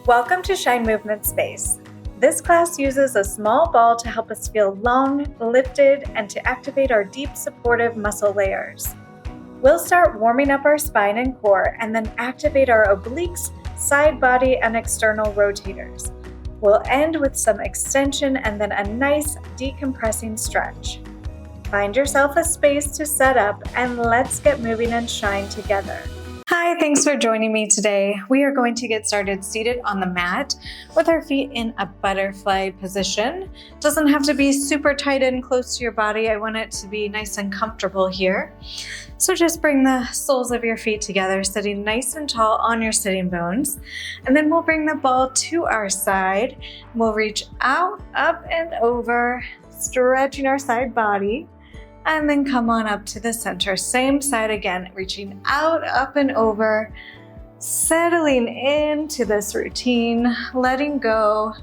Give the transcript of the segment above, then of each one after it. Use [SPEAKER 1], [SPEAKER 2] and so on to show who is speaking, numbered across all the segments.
[SPEAKER 1] Welcome to Shine Movement Space. This class uses a small ball to help us feel long, lifted, and to activate our deep supportive muscle layers. We'll start warming up our spine and core and then activate our obliques, side body, and external rotators. We'll end with some extension and then a nice decompressing stretch. Find yourself a space to set up and let's get moving and shine together. Hi, thanks for joining me today. We are going to get started seated on the mat with our feet in a butterfly position. Doesn't have to be super tight and close to your body. I want it to be nice and comfortable here. So just bring the soles of your feet together, sitting nice and tall on your sitting bones. And then we'll bring the ball to our side. We'll reach out, up, and over, stretching our side body. And then come on up to the center. Same side again, reaching out, up, and over, settling into this routine, letting go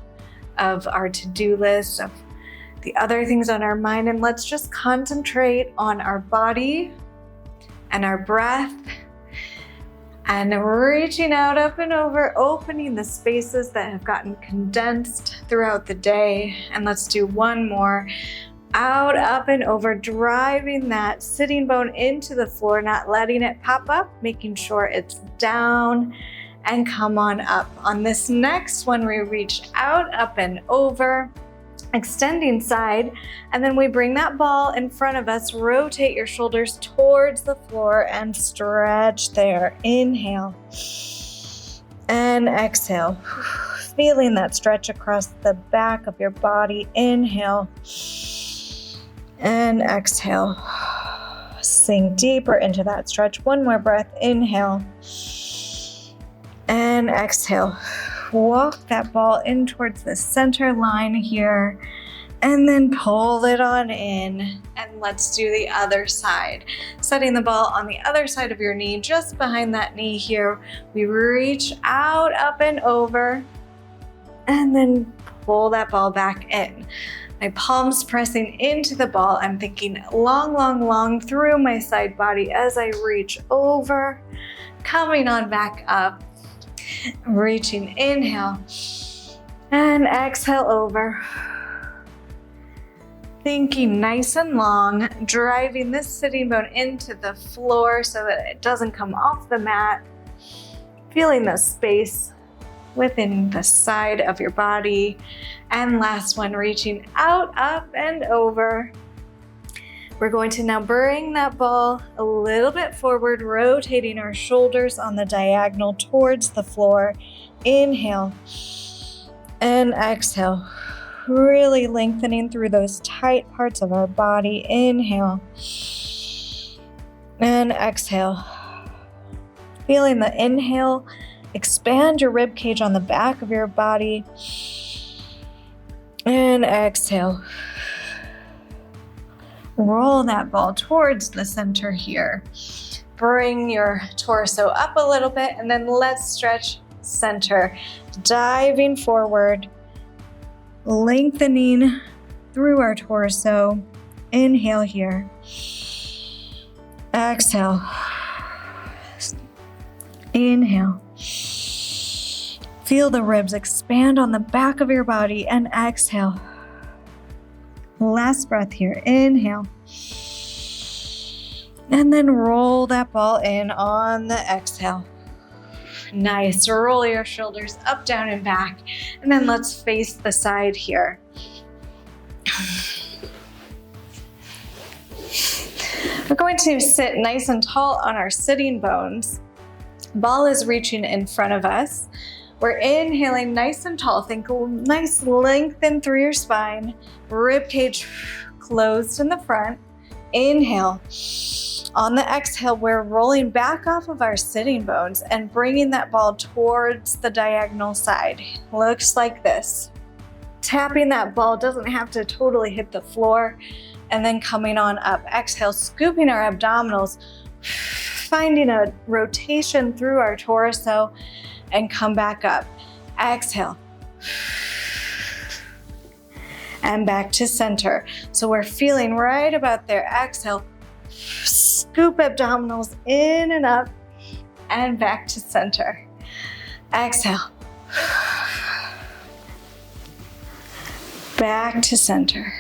[SPEAKER 1] of our to-do list, of the other things on our mind, and let's just concentrate on our body and our breath and reaching out, up, and over, opening the spaces that have gotten condensed throughout the day. And let's do one more. Out, up, and over, driving that sitting bone into the floor, not letting it pop up, making sure it's down, and come on up. On this next one, we reach out, up, and over, extending side, and then we bring that ball in front of us, rotate your shoulders towards the floor, and stretch there. Inhale, and exhale. Feeling that stretch across the back of your body. Inhale, and exhale. Sink deeper into that stretch. One more breath. Inhale and exhale. Walk that ball in towards the center line here and then pull it on in. And let's do the other side. Setting the ball on the other side of your knee, just behind that knee here. We reach out, up, and over, and then pull that ball back in. My palms pressing into the ball. I'm thinking long, long, long through my side body as I reach over, coming on back up, reaching, inhale, and exhale over. Thinking nice and long, driving this sitting bone into the floor so that it doesn't come off the mat. Feeling the space within the side of your body. And last one, reaching out, up, and over. We're going to now bring that ball a little bit forward, rotating our shoulders on the diagonal towards the floor. Inhale and exhale, really lengthening through those tight parts of our body. Inhale and exhale. Feeling the inhale, expand your rib cage on the back of your body. And exhale. Roll that ball towards the center here. Bring your torso up a little bit and then let's stretch center. Diving forward, lengthening through our torso. Inhale here. Exhale. Inhale. Feel the ribs expand on the back of your body and exhale. Last breath here. Inhale. And then roll that ball in on the exhale. Nice. Roll your shoulders up, down, and back. And then let's face the side here. We're going to sit nice and tall on our sitting bones. Ball is reaching in front of us. We're inhaling nice and tall. Think nice lengthen through your spine. Rib cage closed in the front. Inhale. On the exhale, we're rolling back off of our sitting bones and bringing that ball towards the diagonal side. Looks like this. Tapping that ball, doesn't have to totally hit the floor. And then coming on up. Exhale, scooping our abdominals, finding a rotation through our torso, and come back up. Exhale. And back to center. So we're feeling right about there. Exhale. Scoop abdominals in and up and back to center. Exhale. Back to center.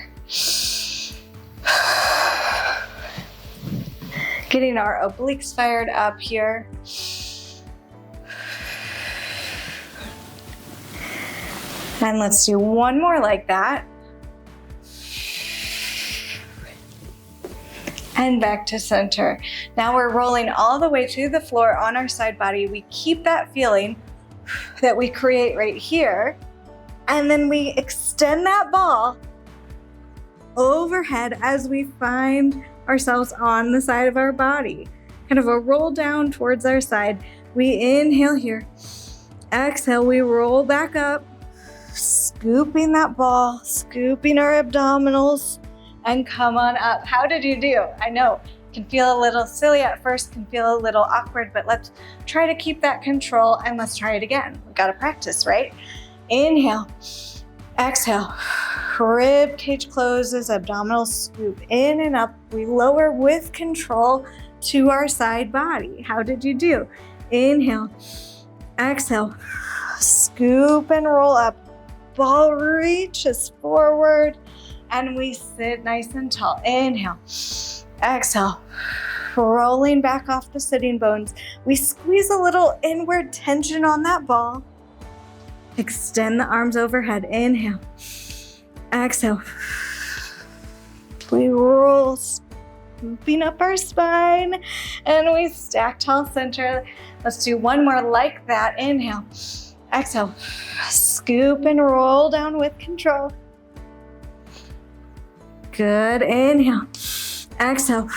[SPEAKER 1] Getting our obliques fired up here. And let's do one more like that. And back to center. Now we're rolling all the way to the floor on our side body. We keep that feeling that we create right here. And then we extend that ball overhead as we find ourselves on the side of our body. Kind of a roll down towards our side. We inhale here. Exhale, we roll back up. Scooping that ball, scooping our abdominals, and come on up. How did you do? I know, can feel a little silly at first, can feel a little awkward, but let's try to keep that control and let's try it again. We gotta practice, right? Inhale, exhale, rib cage closes, abdominals scoop in and up. We lower with control to our side body. How did you do? Inhale, exhale, scoop and roll up. Ball reaches forward and we sit nice and tall. Inhale, exhale, rolling back off the sitting bones. We squeeze a little inward tension on that ball. Extend the arms overhead. Inhale, exhale. We roll, scooping up our spine, and we stack tall center. Let's do one more like that. Inhale, exhale, scoop and roll down with control. Good. Inhale, exhale,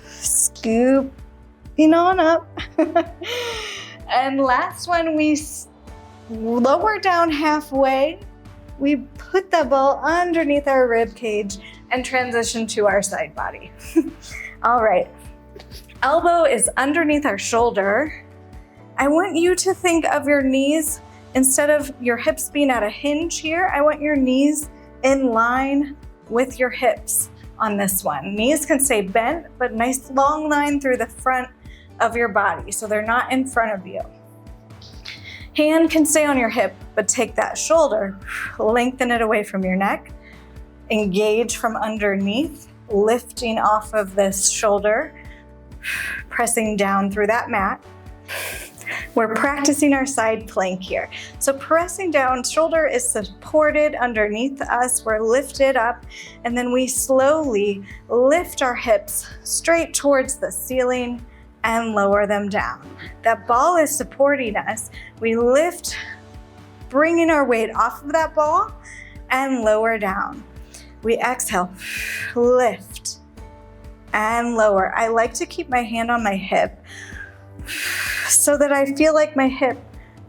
[SPEAKER 1] scooping on up. And last one, we lower down halfway. We put the ball underneath our rib cage and transition to our side body. All right, elbow is underneath our shoulder. I want you to think of your knees, instead of your hips being at a hinge here, I want your knees in line with your hips on this one. Knees can stay bent, but nice long line through the front of your body, so they're not in front of you. Hand can stay on your hip, but take that shoulder, lengthen it away from your neck, engage from underneath, lifting off of this shoulder, pressing down through that mat. We're practicing our side plank here. So pressing down, shoulder is supported underneath us, we're lifted up, and then we slowly lift our hips straight towards the ceiling and lower them down. That ball is supporting us. We lift, bringing our weight off of that ball and lower down. We exhale, lift and lower. I like to keep my hand on my hip so that I feel like my hip,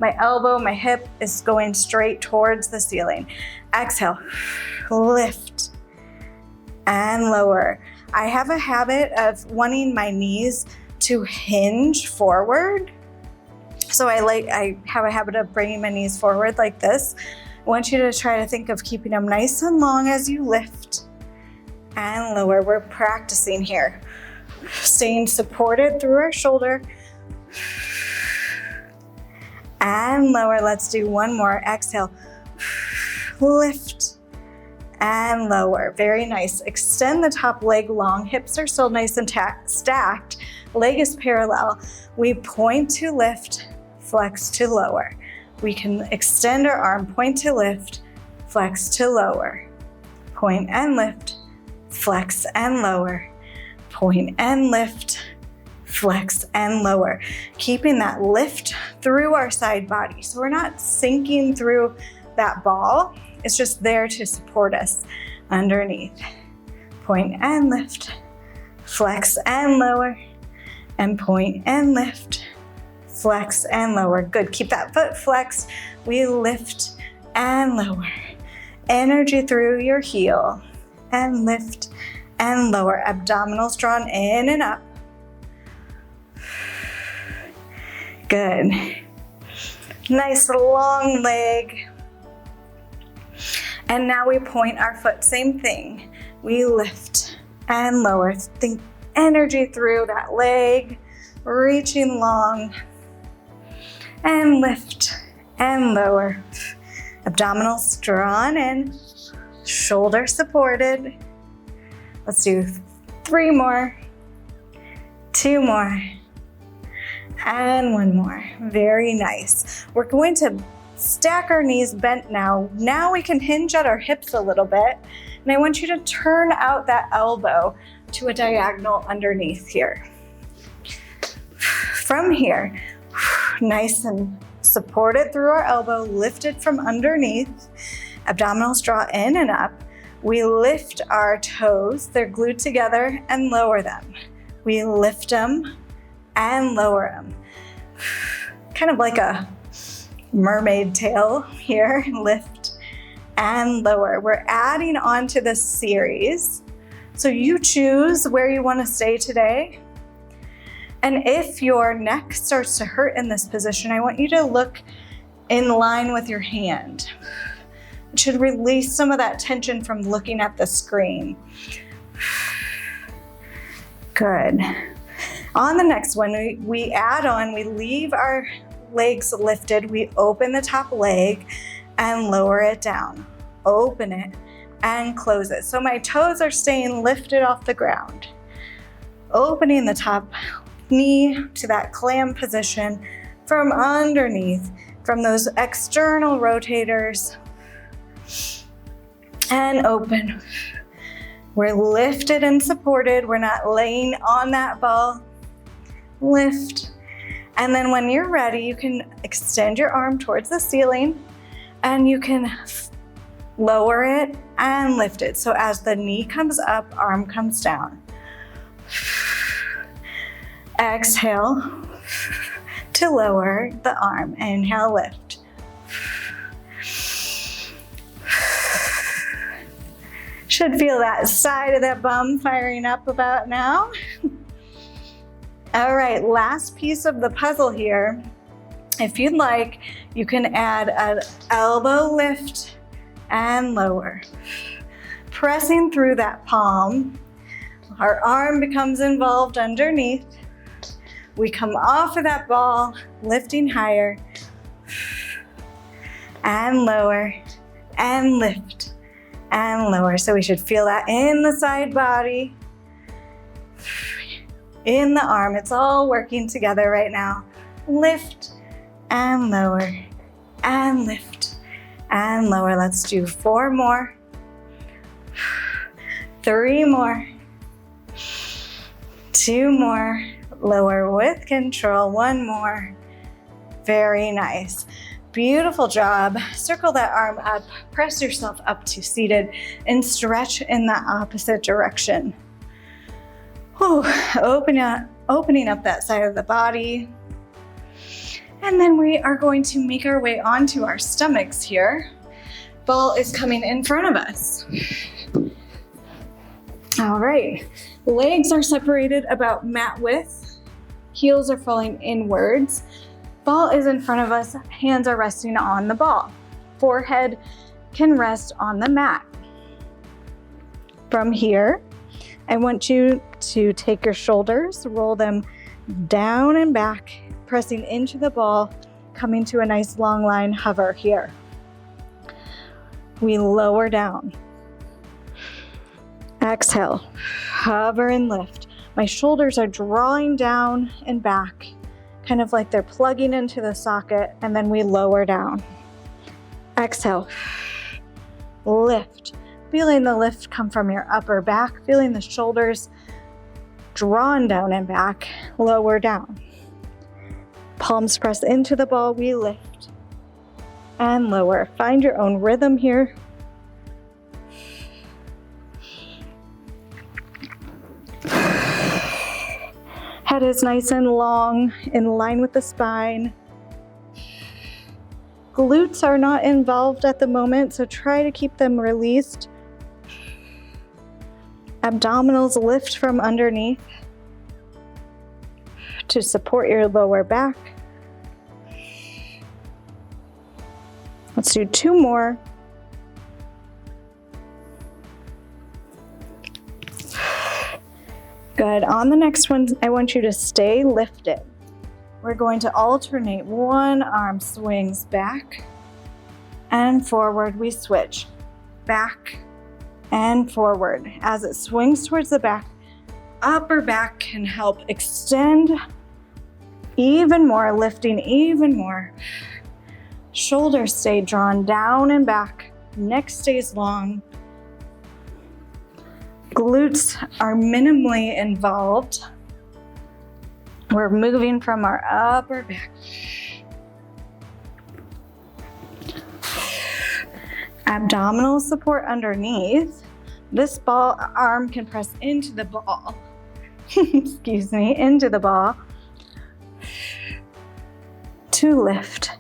[SPEAKER 1] my elbow, my hip is going straight towards the ceiling. Exhale, lift and lower. I have a habit of wanting my knees to hinge forward. So I have a habit of bringing my knees forward like this. I want you to try to think of keeping them nice and long as you lift and lower. We're practicing here. Staying supported through our shoulder and lower. Let's do one more. Exhale, lift and lower. Very nice. Extend the top leg long. Hips are still nice and stacked. Leg is parallel. We point to lift, flex to lower. We can extend our arm, point to lift, flex to lower. Point and lift, flex and lower. Point and lift, flex and lower. Keeping that lift through our side body. So we're not sinking through that ball. It's just there to support us underneath. Point and lift, flex and lower, and point and lift, flex and lower. Good, keep that foot flexed. We lift and lower. Energy through your heel and lift and lower. Abdominals drawn in and up. Good. Nice long leg. And now we point our foot, same thing. We lift and lower. Think energy through that leg, reaching long, and lift and lower. Abdominals drawn in, shoulder supported. Let's do 3 more, 2 more, and 1 more. Very nice. We're going to stack our knees bent now. Now we can hinge at our hips a little bit. And I want you to turn out that elbow to a diagonal underneath here. From here, nice and supported through our elbow, lifted from underneath. Abdominals draw in and up. We lift our toes, they're glued together, and lower them. We lift them and lower them. Kind of like a mermaid tail here, lift and lower. We're adding on to this series. So you choose where you want to stay today. And if your neck starts to hurt in this position, I want you to look in line with your hand. It should release some of that tension from looking at the screen. Good. On the next one, we add on, we leave our legs lifted, we open the top leg and lower it down. Open it and close it. So my toes are staying lifted off the ground. Opening the top knee to that clam position from underneath, from those external rotators, and open. We're lifted and supported. We're not laying on that ball. Lift. And then when you're ready, you can extend your arm towards the ceiling and you can lower it and lift it. So as the knee comes up, arm comes down. Exhale to lower the arm. Inhale, lift. Should feel that side of that bum firing up about now. All right, last piece of the puzzle here. If you'd like, you can add an elbow lift and lower. Pressing through that palm, our arm becomes involved underneath. We come off of that ball, lifting higher, and lower, and lift, and lower. So we should feel that in the side body, in the arm. It's all working together right now. Lift and lower, and lift and lower. Let's do 4 more, 3 more, 2 more. Lower with control, 1 more. Very nice. Beautiful job. Circle that arm up, press yourself up to seated, and stretch in the opposite direction. Whew. Opening up that side of the body. And then we are going to make our way onto our stomachs here. Ball is coming in front of us. All right, legs are separated about mat width. Heels are falling inwards. Ball is in front of us, hands are resting on the ball. Forehead can rest on the mat. From here, I want you to take your shoulders, roll them down and back, pressing into the ball, coming to a nice long line hover here. We lower down. Exhale, hover and lift. My shoulders are drawing down and back, kind of like they're plugging into the socket, and then we lower down. Exhale, lift. Feeling the lift come from your upper back, feeling the shoulders drawn down and back, lower down. Palms press into the ball, we lift and lower. Find your own rhythm here. Head is nice and long, in line with the spine. Glutes are not involved at the moment, so try to keep them released. Abdominals lift from underneath to support your lower back. Let's do 2 more. Good. On the next one, I want you to stay lifted. We're going to alternate. One arm swings back and forward. We switch. Back and forward. As it swings towards the back, upper back can help extend even more, lifting even more. Shoulders stay drawn down and back. Neck stays long. Glutes are minimally involved. We're moving from our upper back. Abdominal support underneath. This ball arm can press into the ball. Excuse me, into the ball to lift.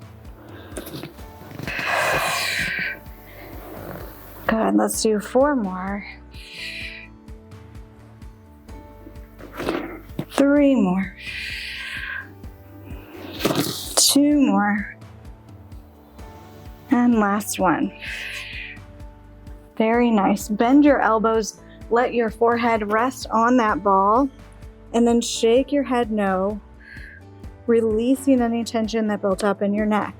[SPEAKER 1] Good, let's do 4 more. 3 more. 2 more. And last one. Very nice. Bend your elbows, let your forehead rest on that ball, and then shake your head no, releasing any tension that built up in your neck.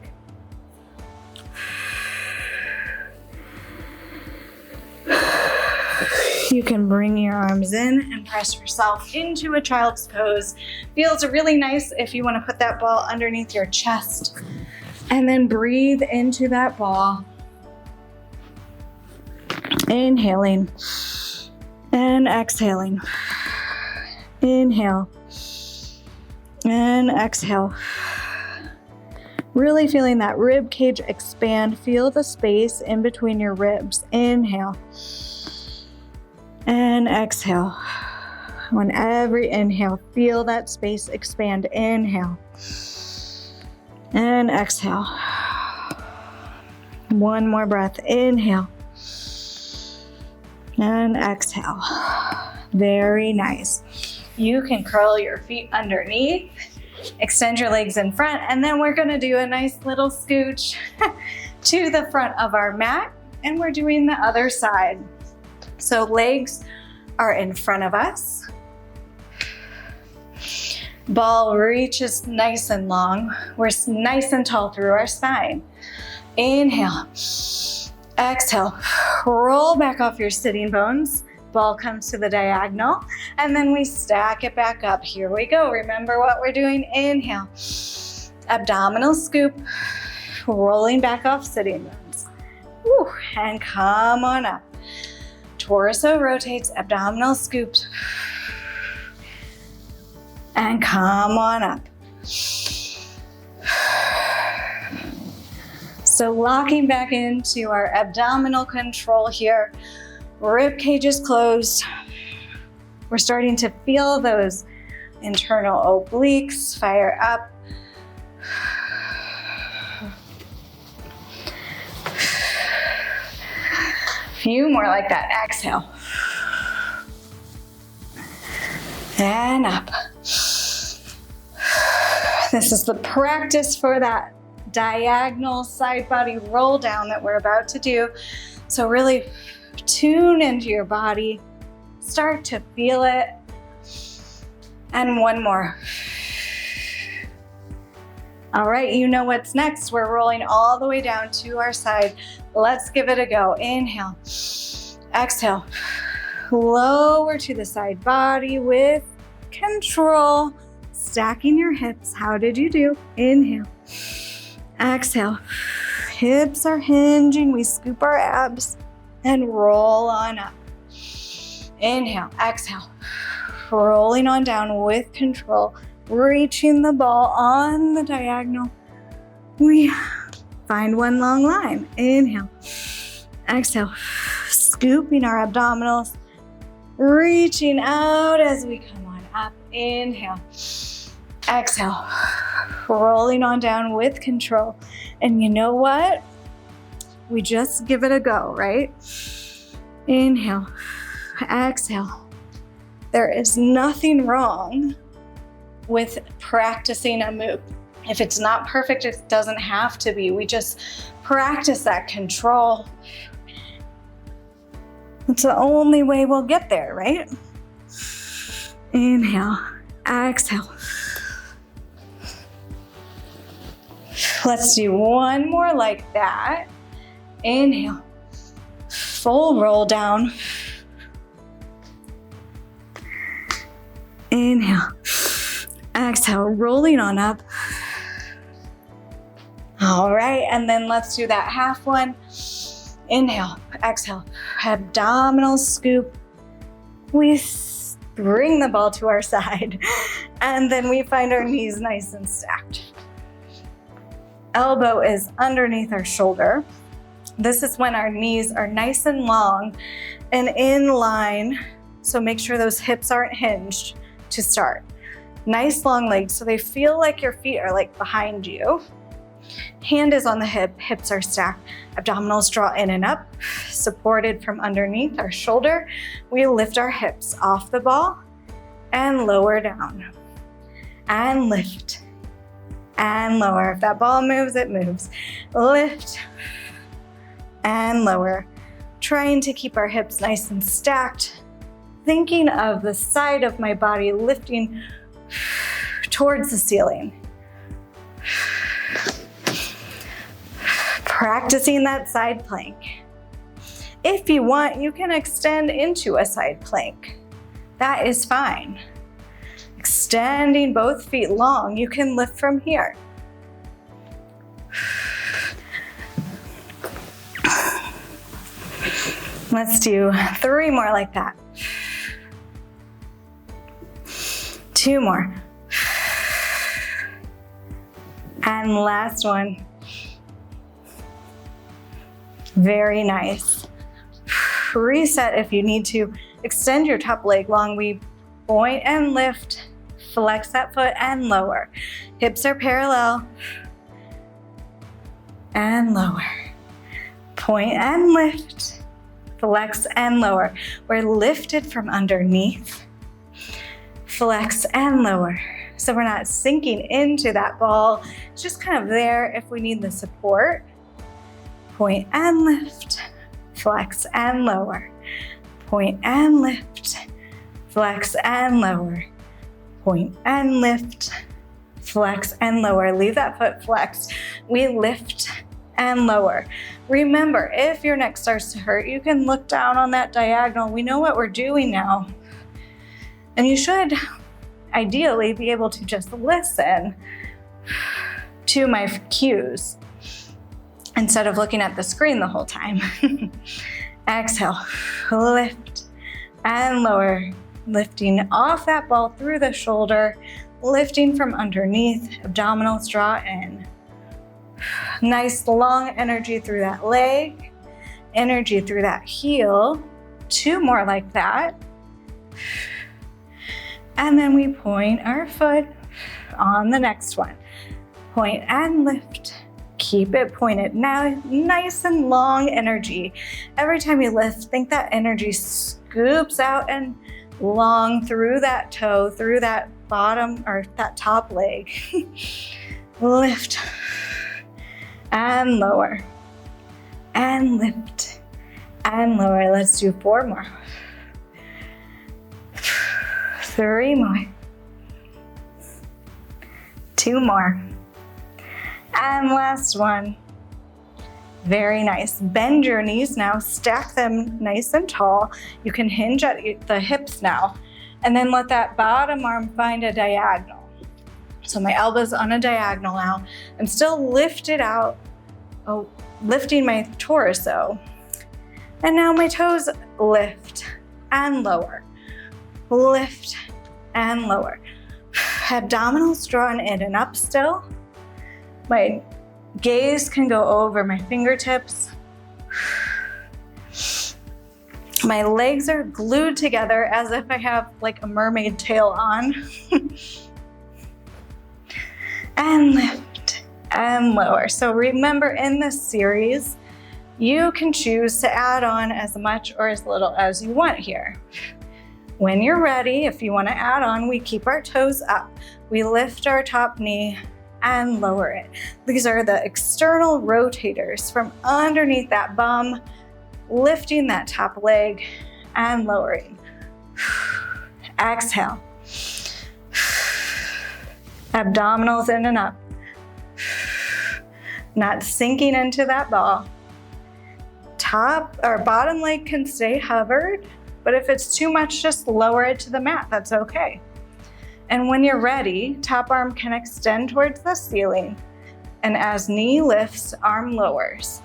[SPEAKER 1] You can bring your arms in and press yourself into a child's pose. Feels really nice if you want to put that ball underneath your chest. And then breathe into that ball. Inhaling and exhaling. Inhale and exhale. Really feeling that rib cage expand. Feel the space in between your ribs. Inhale and exhale. On every inhale, feel that space expand. Inhale and exhale. One more breath. Inhale and exhale. Very nice. You can curl your feet underneath, extend your legs in front, and then we're gonna do a nice little scooch to the front of our mat, and we're doing the other side. So legs are in front of us. Ball reaches nice and long. We're nice and tall through our spine. Inhale. Exhale. Roll back off your sitting bones. Ball comes to the diagonal, and then we stack it back up. Here we go. Remember what we're doing. Inhale. Abdominal scoop. Rolling back off sitting bones. Woo. And come on up. Torso rotates, abdominal scoops. And come on up. So locking back into our abdominal control here. Rib cage is closed. We're starting to feel those internal obliques fire up. Few more like that. Exhale. And up. This is the practice for that diagonal side body roll down that we're about to do. So really tune into your body. Start to feel it. And one more. All right, you know what's next. We're rolling all the way down to our side. Let's give it a go. Inhale. Exhale. Lower to the side body with control. Stacking your hips. How did you do? Inhale. Exhale. Hips are hinging. We scoop our abs and roll on up. Inhale. Exhale. Rolling on down with control. Reaching the ball on the diagonal. We find one long line. Inhale. Exhale. Scooping our abdominals. Reaching out as we come on up. Inhale. Exhale. Rolling on down with control. And you know what? We just give it a go, right? Inhale. Exhale. There is nothing wrong with practicing a move. If it's not perfect, it doesn't have to be. We just practice that control. It's the only way we'll get there, right? Inhale, exhale. Let's do one more like that. Inhale, Full roll down. Inhale. Exhale, rolling on up. All right, and then let's do that half one. Inhale, exhale, abdominal scoop. We bring the ball to our side, and then we find our knees nice and stacked. Elbow is underneath our shoulder. This is when our knees are nice and long and in line, so make sure those hips aren't hinged to start. Nice long legs, so they feel like your feet are like behind you. Hand is on the hip, hips are stacked. Abdominals draw in and up, supported from underneath our shoulder. We lift our hips off the ball and lower down. And lift and lower. If that ball moves, it moves. Lift and lower. Trying to keep our hips nice and stacked. Thinking of the side of my body lifting towards the ceiling. Practicing that side plank. If you want, you can extend into a side plank. That is fine. Extending both feet long, you can lift from here. Let's do 3 more like that. 2 more. And last one. Very nice. Reset if you need to. Extend your top leg long. We point and lift. Flex that foot and lower. Hips are parallel. And lower. Point and lift. Flex and lower. We're lifted from underneath. Flex and lower. So we're not sinking into that ball. It's just kind of there if we need the support. Point and lift. Flex and lower. Point and lift. Flex and lower. Point and lift. Flex and lower. Leave that foot flexed. We lift and lower. Remember, if your neck starts to hurt, you can look down on that diagonal. We know what we're doing now. And you should ideally be able to just listen to my cues instead of looking at the screen the whole time. Exhale, lift and lower. Lifting off that ball through the shoulder, lifting from underneath, abdominals draw in. Nice long energy through that leg, energy through that heel. 2 more like that. And then we point our foot on the next one. Point and lift. Keep it pointed. Now, nice and long energy. Every time you lift, think that energy scoops out and long through that toe, through that bottom or that top leg. Lift and lower and lift and lower. Let's do 4 more. 3 more. 2 more. And last one. Very nice. Bend your knees now. Stack them nice and tall. You can hinge at the hips now. And then let that bottom arm find a diagonal. So my elbow's on a diagonal now. I'm still lifted out, lifting my torso. And now my toes lift and lower. Lift and lower. Abdominals drawn in and up still. My gaze can go over my fingertips. My legs are glued together as if I have like a mermaid tail on. And lift and lower. So remember, in this series, you can choose to add on as much or as little as you want here. When you're ready, if you want to add on, we keep our toes up. We lift our top knee and lower it. These are the external rotators from underneath that bum, lifting that top leg and lowering. Exhale. Abdominals in and up. Not sinking into that ball. top or bottom leg can stay hovered, but if it's too much, just lower it to the mat. That's okay. And when you're ready, top arm can extend towards the ceiling. And as knee lifts, arm lowers.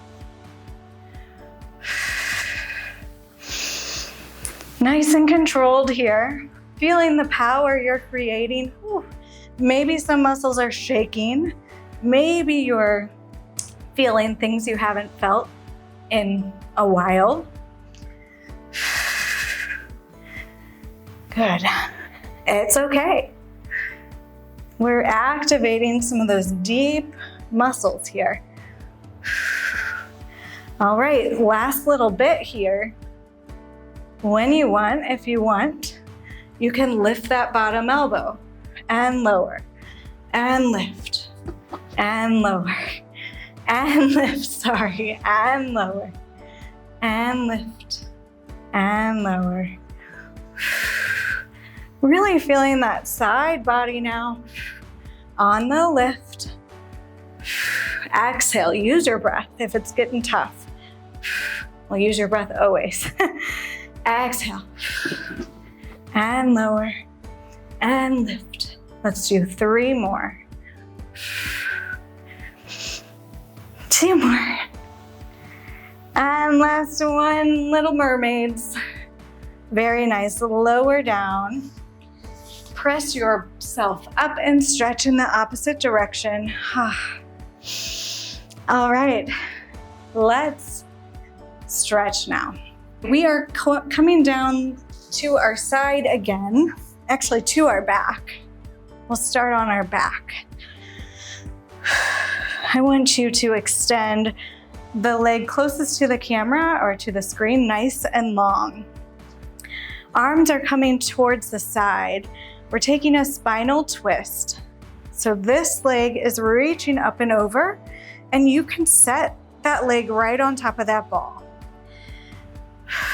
[SPEAKER 1] Nice and controlled here. Feeling the power you're creating. Whew. Maybe some muscles are shaking. Maybe you're feeling things you haven't felt in a while. Good. It's okay. We're activating some of those deep muscles here. All right, last little bit here. When you want, if you want, you can lift that bottom elbow and lower and lift and lower and lift, sorry, and lower and lift and lower. Really feeling that side body now on the lift. Exhale, use your breath if it's getting tough. Well, use your breath always. Exhale, and lower, and lift. Let's do 3 more. 2 more. And last one, Little Mermaids. Very nice, lower down. Press yourself up and stretch in the opposite direction. All right, let's stretch now. We are coming down to our side again, actually to our back. We'll start on our back. I want you to extend the leg closest to the camera or to the screen, nice and long. Arms are coming towards the side. We're taking a spinal twist. So this leg is reaching up and over, and you can set that leg right on top of that ball.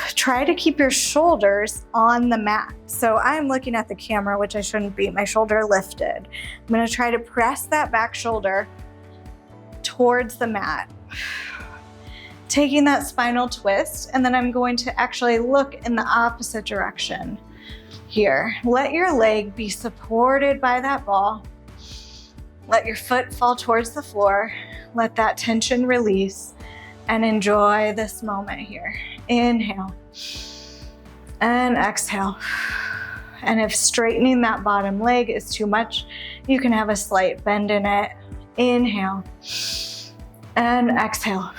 [SPEAKER 1] Try to keep your shoulders on the mat. So I'm looking at the camera, which I shouldn't be, my shoulder lifted. I'm gonna try to press that back shoulder towards the mat. Taking that spinal twist, and then I'm going to actually look in the opposite direction here. Let your leg be supported by that ball. Let your foot fall towards the floor. Let that tension release and enjoy this moment here. Inhale and exhale. And if straightening that bottom leg is too much, you can have a slight bend in it. Inhale and exhale.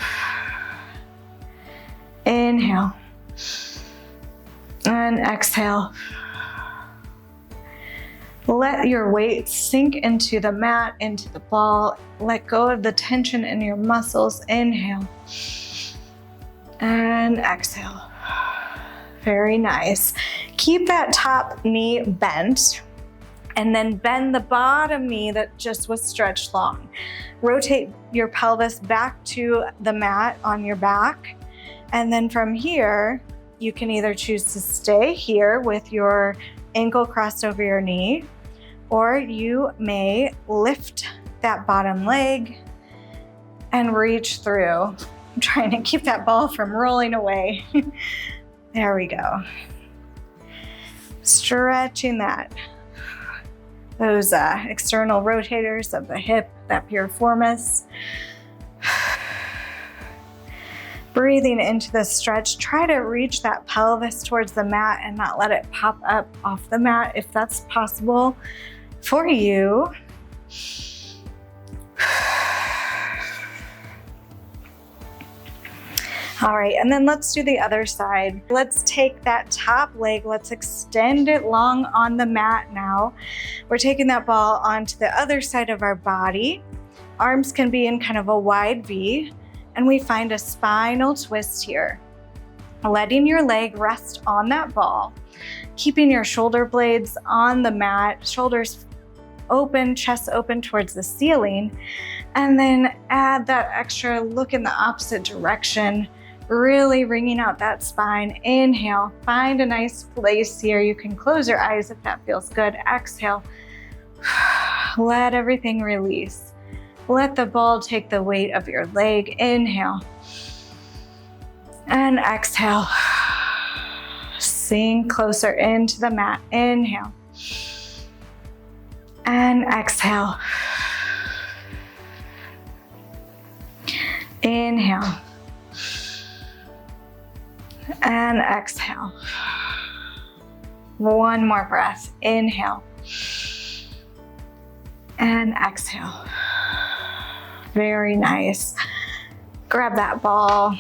[SPEAKER 1] Inhale and exhale. Let your weight sink into the mat, into the ball. Let go of the tension in your muscles. Inhale and exhale. Very nice. Keep that top knee bent, and then bend the bottom knee that just was stretched long. Rotate your pelvis back to the mat on your back. And then from here, you can either choose to stay here with your ankle crossed over your knee, or you may lift that bottom leg and reach through. I'm trying to keep that ball from rolling away. There we go. Stretching those external rotators of the hip, that piriformis. Breathing into the stretch, try to reach that pelvis towards the mat and not let it pop up off the mat if that's possible for you. All right, and then let's do the other side. Let's take that top leg, let's extend it long on the mat now. We're taking that ball onto the other side of our body. Arms can be in kind of a wide V, and we find a spinal twist here. Letting your leg rest on that ball, keeping your shoulder blades on the mat, shoulders open, chest open towards the ceiling, and then add that extra look in the opposite direction, really wringing out that spine. Inhale, find a nice place here. You can close your eyes if that feels good. Exhale, let everything release. Let the ball take the weight of your leg. Inhale. And exhale. Sink closer into the mat. Inhale. And exhale. Inhale. And exhale. One more breath. Inhale. And exhale. Very nice. Grab that ball,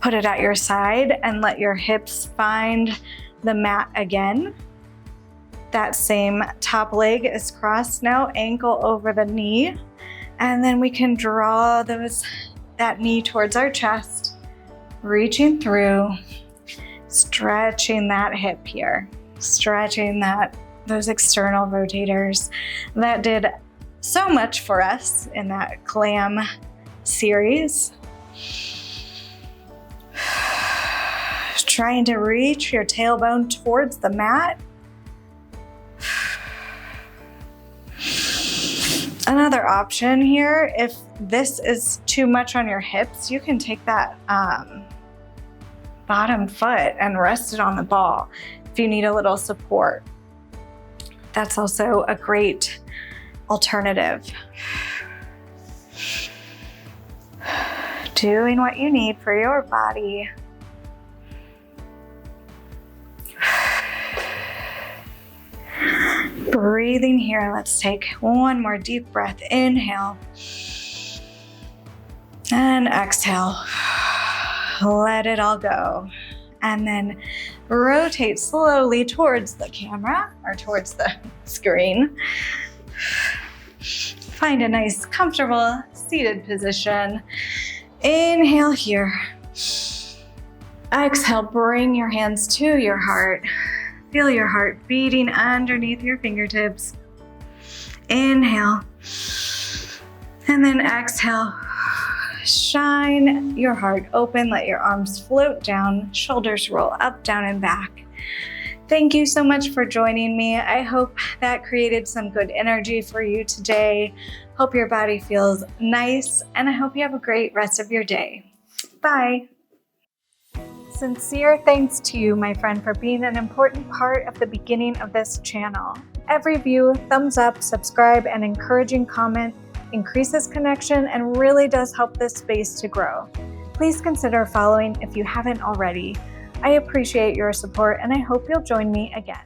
[SPEAKER 1] put it at your side, and let your hips find the mat again. That same top leg is crossed now, ankle over the knee. And then we can draw that knee towards our chest, reaching through, stretching that hip here, stretching those external rotators. That did so much for us in that glam series. Trying to reach your tailbone towards the mat. Another option here, if this is too much on your hips, you can take that bottom foot and rest it on the ball if you need a little support. That's also a great alternative. Doing what you need for your body. Breathing here. Let's take one more deep breath. Inhale. And exhale. Let it all go. And then rotate slowly towards the camera or towards the screen. Find a nice, comfortable seated position. Inhale here. Exhale, bring your hands to your heart. Feel your heart beating underneath your fingertips. Inhale. And then exhale. Shine your heart open. Let your arms float down. Shoulders roll up, down, and back. Thank you so much for joining me. I hope that created some good energy for you today. Hope your body feels nice, and I hope you have a great rest of your day. Bye. Sincere thanks to you, my friend, for being an important part of the beginning of this channel. Every view, thumbs up, subscribe, and encouraging comment increases connection and really does help this space to grow. Please consider following if you haven't already. I appreciate your support, and I hope you'll join me again.